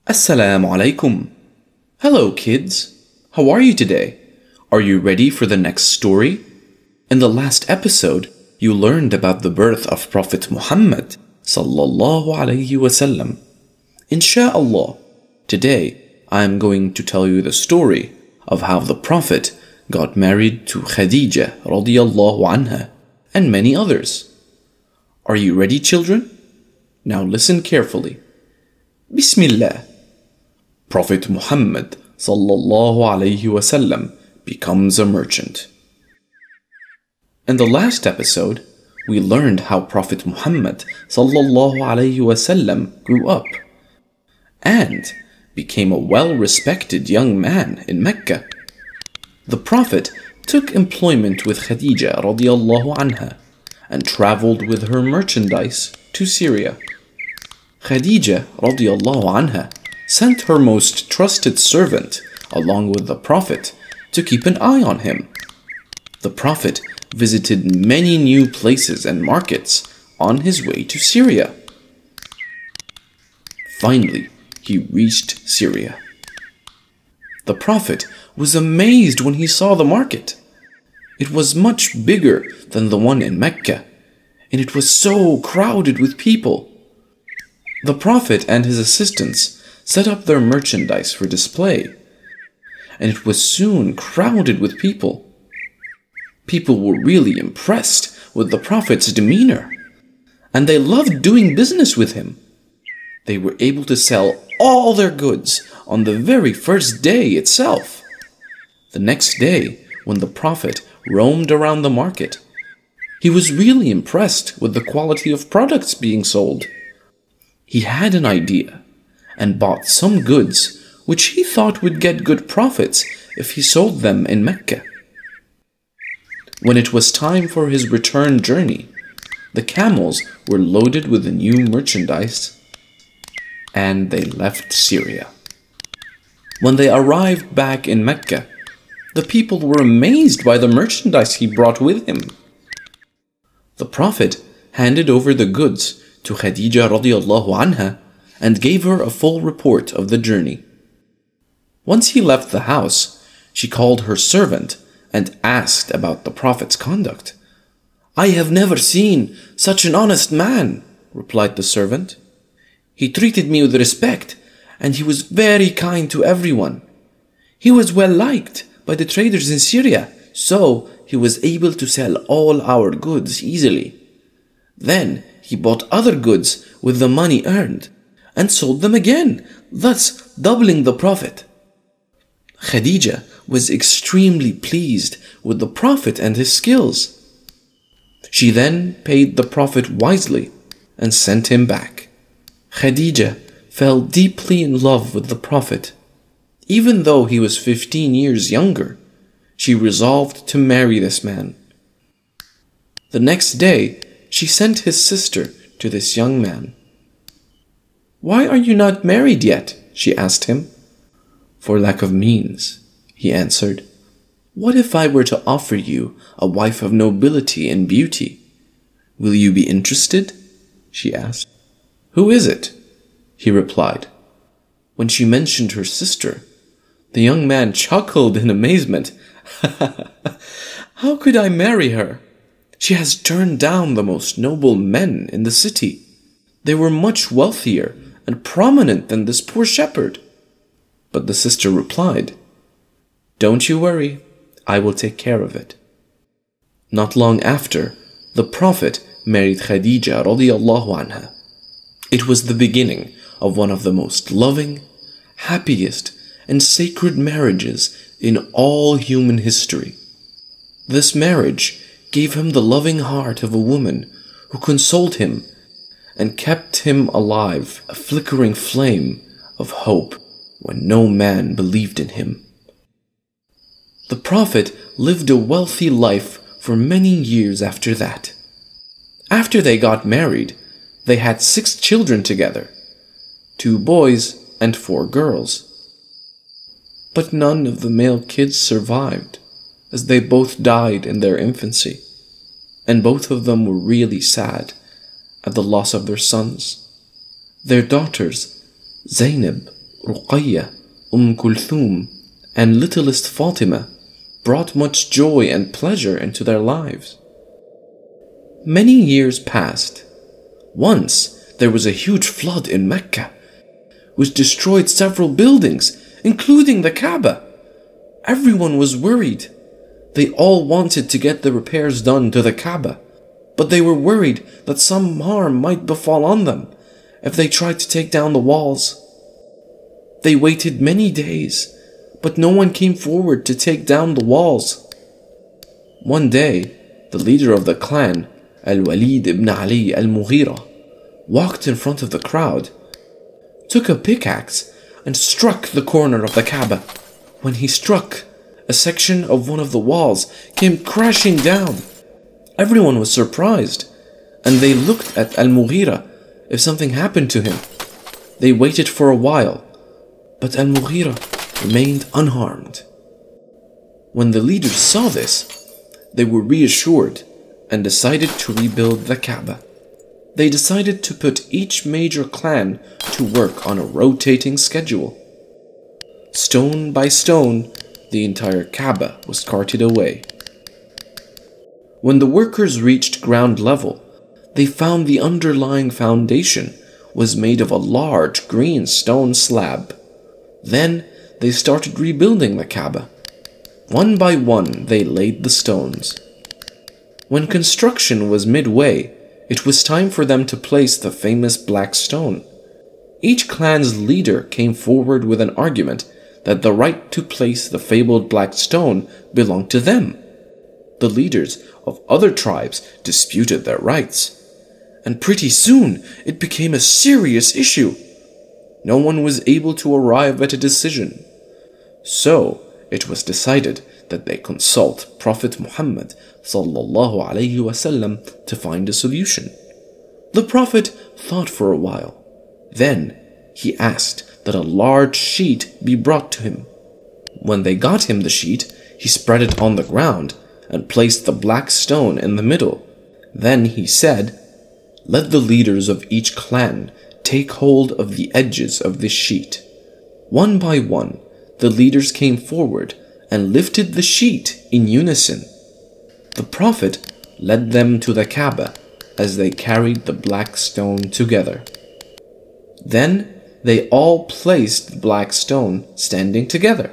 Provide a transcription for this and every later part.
AssalamuAlaikum. Hello kids, how are you today? Are you ready for the next story? In the last episode, you learned about the birth of Prophet Muhammad sallallahu alaihi wasallam. Insha'Allah, today I am going to tell you the story of how the Prophet got married to Khadija radiyallahu anha and many others. Are you ready, children? Now listen carefully. Bismillah. Prophet Muhammad sallallahu alaihi wasallam becomes a merchant. In the last episode, we learned how Prophet Muhammad sallallahu alaihi wasallam grew up and became a well-respected young man in Mecca. The Prophet took employment with Khadija radiyallahu anha and traveled with her merchandise to Syria. Khadija radiyallahu anha sent her most trusted servant along with the Prophet to keep an eye on him. The Prophet visited many new places and markets on his way to Syria. Finally, he reached Syria. The Prophet was amazed when he saw the market. It was much bigger than the one in Mecca, and it was so crowded with people. The Prophet and his assistants set up their merchandise for display, and it was soon crowded with people. People were really impressed with the Prophet's demeanor, and they loved doing business with him. They were able to sell all their goods on the very first day itself. The next day, when the Prophet roamed around the market, he was really impressed with the quality of products being sold. He had an idea and bought some goods which he thought would get good profits if he sold them in Mecca. When it was time for his return journey, the camels were loaded with the new merchandise and they left Syria. When they arrived back in Mecca, the people were amazed by the merchandise he brought with him. The Prophet handed over the goods to Khadija radiyallahu anha and gave her a full report of the journey. Once he left the house, she called her servant and asked about the Prophet's conduct. "I have never seen such an honest man," replied the servant. "He treated me with respect, and he was very kind to everyone. He was well liked by the traders in Syria, so he was able to sell all our goods easily. Then he bought other goods with the money earned and sold them again, thus doubling the profit." Khadija was extremely pleased with the Prophet and his skills. She then paid the Prophet wisely and sent him back. Khadija fell deeply in love with the Prophet. Even though he was 15 years younger, she resolved to marry this man. The next day, she sent his sister to this young man. "Why are you not married yet?" she asked him. "For lack of means," he answered. "What if I were to offer you a wife of nobility and beauty? Will you be interested?" she asked. "Who is it?" he replied. When she mentioned her sister, the young man chuckled in amazement. "How could I marry her? She has turned down the most noble men in the city. They were much wealthier and prominent than this poor shepherd." But the sister replied, "Don't you worry, I will take care of it." Not long after, the Prophet married Khadija radiyallahu anha. It was the beginning of one of the most loving, happiest, and sacred marriages in all human history. This marriage gave him the loving heart of a woman who consoled him and kept him alive, a flickering flame of hope when no man believed in him. The Prophet lived a wealthy life for many years after that. After they got married, they had 6 children together, 2 boys and 4 girls. But none of the male kids survived, as they both died in their infancy, and both of them were really sad at the loss of their sons. Their daughters, Zainab, Ruqayya, Kulthum, and littlest Fatima brought much joy and pleasure into their lives. Many years passed. Once there was a huge flood in Mecca, which destroyed several buildings, including the Kaaba. Everyone was worried. They all wanted to get the repairs done to the Kaaba, but they were worried that some harm might befall on them if they tried to take down the walls. They waited many days, but no one came forward to take down the walls. One day, the leader of the clan, Al-Walid ibn Ali al-Mughira, walked in front of the crowd, took a pickaxe, and struck the corner of the Kaaba. When he struck, a section of one of the walls came crashing down. Everyone was surprised, and they looked at Al-Mughira if something happened to him. They waited for a while, but Al-Mughira remained unharmed. When the leaders saw this, they were reassured and decided to rebuild the Kaaba. They decided to put each major clan to work on a rotating schedule. Stone by stone, the entire Kaaba was carted away. When the workers reached ground level, they found the underlying foundation was made of a large green stone slab. Then they started rebuilding the Kaaba. One by one, they laid the stones. When construction was midway, it was time for them to place the famous black stone. Each clan's leader came forward with an argument that the right to place the fabled black stone belonged to them. The leaders of other tribes disputed their rights, and pretty soon it became a serious issue. No one was able to arrive at a decision. So it was decided that they consult Prophet Muhammad sallallahu alaihi wasallam to find a solution. The Prophet thought for a while. Then he asked that a large sheet be brought to him. When they got him the sheet, he spread it on the ground and placed the black stone in the middle. Then he said, "Let the leaders of each clan take hold of the edges of this sheet." One by one, the leaders came forward and lifted the sheet in unison. The Prophet led them to the Kaaba as they carried the black stone together. Then they all placed the black stone standing together.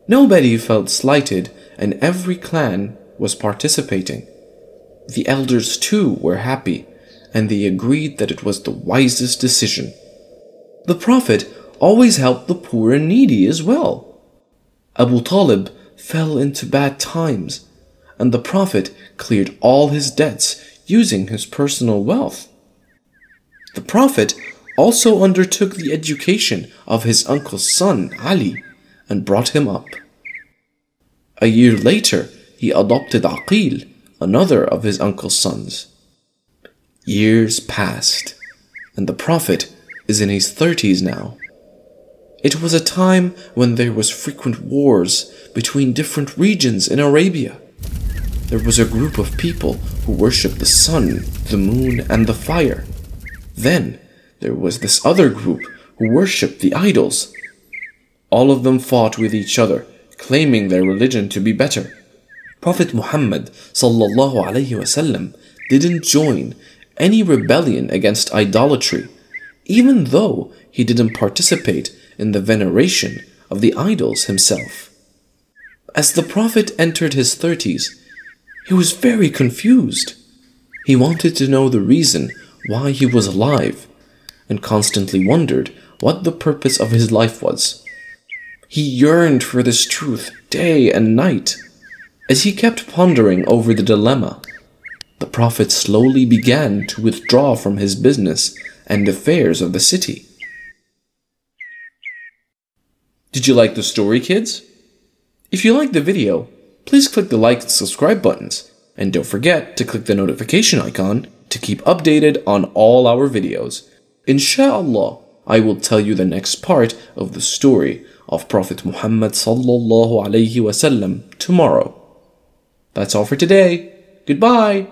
Nobody felt slighted, and every clan was participating. The elders too were happy, and they agreed that it was the wisest decision. The Prophet always helped the poor and needy as well. Abu Talib fell into bad times, and the Prophet cleared all his debts using his personal wealth. The Prophet also undertook the education of his uncle's son, Ali, and brought him up. A year later, he adopted Aqil, another of his uncle's sons. Years passed, and the Prophet is in his 30s now. It was a time when there was frequent wars between different regions in Arabia. There was a group of people who worshipped the sun, the moon, and the fire. Then there was this other group who worshipped the idols. All of them fought with each other, claiming their religion to be better. Prophet Muhammad sallallahu alaihi wasallam didn't join any rebellion against idolatry, even though he didn't participate in the veneration of the idols himself. As the Prophet entered his 30s, he was very confused. He wanted to know the reason why he was alive, and constantly wondered what the purpose of his life was. He yearned for this truth day and night. As he kept pondering over the dilemma, the Prophet slowly began to withdraw from his business and affairs of the city. Did you like the story, kids? If you liked the video, please click the like and subscribe buttons, and don't forget to click the notification icon to keep updated on all our videos. Insha'Allah, I will tell you the next part of the story of Prophet Muhammad sallallahu alaihi wasallam tomorrow. That's all for today. Goodbye.